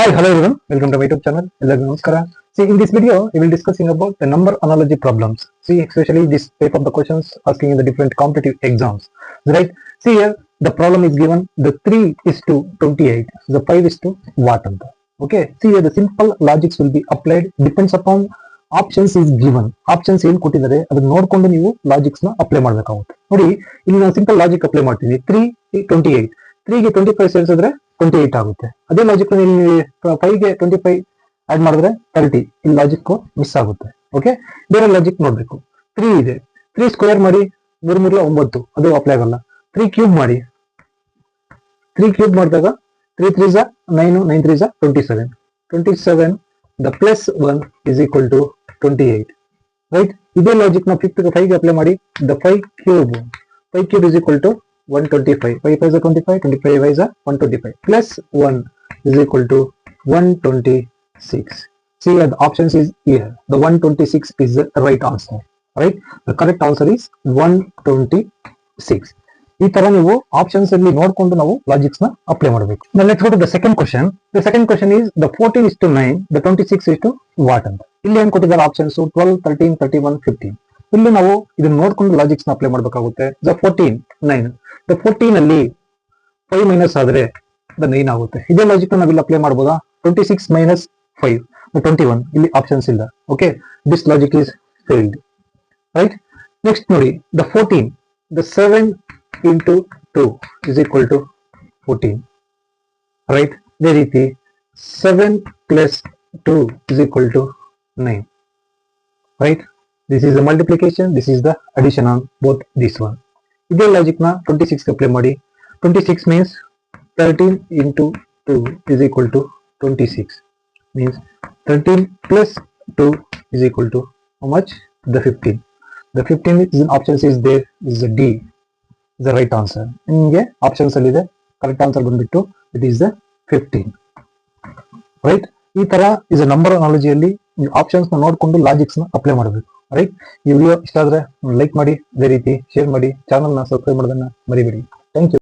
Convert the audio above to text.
Hi, hello everyone. Welcome to my YouTube channel. Ellargu namaskara. See, in this video, we will discussing about the number analogy problems. See, especially this type of the questions asking in the different competitive exams. Right? See here, the problem is given the 3 is to 28, the 5 is to what anta. Okay. See here, the simple logics will be applied depends upon options is given. Options ಏನ್ ಕೊಟ್ಟಿದ್ದಾರೆ ಅದನ್ನ ನೋಡ್ಕೊಂಡು ನೀವು logics ನ apply ಮಾಡ್ಬೇಕಾಗುತ್ತೆ. ನೋಡಿ, ಇಲ್ಲಿ ನಾವು ಸಿಂಪಲ್ ಲಾಜಿಕ್ ಅಪ್ಲೈ ಮಾಡ್ತೀವಿ. 3 ಗೆ 25 ಸೇರಿಸಿದ್ರೆ 28 ಆಗುತ್ತೆ. ಅದೇ ಲಾಜಿಕ್ ಇಲ್ಲಿ 5 ಗೆ 25 ಆಡ್ ಮಾಡಿದ್ರೆ 30. ಇಲ್ಲಿ ಲಾಜಿಕ್ ಮಿಸ್ ಆಗುತ್ತೆ. ಓಕೆ, ಬೇರೆ ಲಾಜಿಕ್ ನೋಡ್ಬೇಕು. 3 ಇದೆ, 3 ಸ್ಕ್ವೇರ್ ಮಾಡಿ 3 9, ಅದು ಅಪ್ಲೈ ಆಗಲ್ಲ. 3 ಕ್ಯೂಬ್ ಮಾಡಿ, 3 ಕ್ಯೂಬ್ ಮಾಡಿದಾಗ 3 3 9, 9 3 27. 27 the plus 1 is equal to 28. Right? ಇದೇ ಲಾಜಿಕ್ ನ 5 ಗೆ ಅಪ್ಲೈ ಮಾಡಿ. The 5 cube is equal to 125. 5 5 25, 25 5 125 plus 1 is equal to 126. See, the options is here. The 126 is the right answer. Right? The correct answer is 126. ಈ ತರ ನೀವು options ಅಲ್ಲಿ ನೋಡ್ಕೊಂಡು ನಾವು ಲಾಜಿಕ್ಸ್ ನ ಅಪ್ಲೈ ಮಾಡಬೇಕು. Now let's go to the second question. The second question is the 14 is to 9, the 26 is to what ಅಂತ. ಇಲ್ಲಿ ಏನ್ ಕೊಟ್ಟಿದ್ದಾರೆ ಆಪ್ಷನ್ಸ್ 12, 13, 31, 15. ಇಲ್ಲಿ ನಾವು ಇದನ್ನ ನೋಡ್ಕೊಂಡು ಲಾಜಿಕ್ಸ್ ನ ಅಪ್ಲೈ ಮಾಡಬೇಕಾಗುತ್ತೆ. The 14 9, the 14 ಅಲ್ಲಿ 5 ಮೈನಸ್ ಆದ್ರೆ the 9 ಆಗುತ್ತೆ. ಇದೇ ಲಾಜಿಕ್ ನಾವು ಇಲ್ಲಿ ಅಪ್ಲೈ ಮಾಡಬಹುದಾ? 26 ಮೈನಸ್ 5 21. ಇಲ್ಲಿ ಆಪ್ಷನ್ಸ್ ಇಲ್ಲ. Okay, this logic is failed. Right? Next ನೋಡಿ, the 14, the 7 into 2 is equal to 14. Right? ಅದೇ ರೀತಿ 7 plus 2 is equal to 9. Right? This is the multiplication, this is the addition on both this one. ಇದೇ logic ನ 26 apply ಮಾಡಿ. 26 means 13 into 2 is equal to 26. Means 13 plus 2 is equal to how much? The 15. The 15 is in options is there, is the D. The right answer. ನಿಮಗೆ options ಅಲ್ಲಿ ಇದೆ. Correct answer ಬಂದ್ಬಿಟ್ಟು it is the 15. Right? ಈ ತರ is number ಅನಾಲಜಿಯಲ್ಲಿ options ನ ನೋಡ್ಕೊಂಡು logics ನ apply ಮಾಡಬೇಕು. ರೈಟ್? ಈ ವಿಡಿಯೋ ಇಷ್ಟ ಆದ್ರೆ ಲೈಕ್ ಮಾಡಿ, ಅದೇ ರೀತಿ ಶೇರ್ ಮಾಡಿ, ಚಾನಲ್ ನ ಸಬ್ಸ್ಕ್ರೈಬ್ ಮಾಡೋದನ್ನ ಮರಿಬೇಡಿ. Thank you.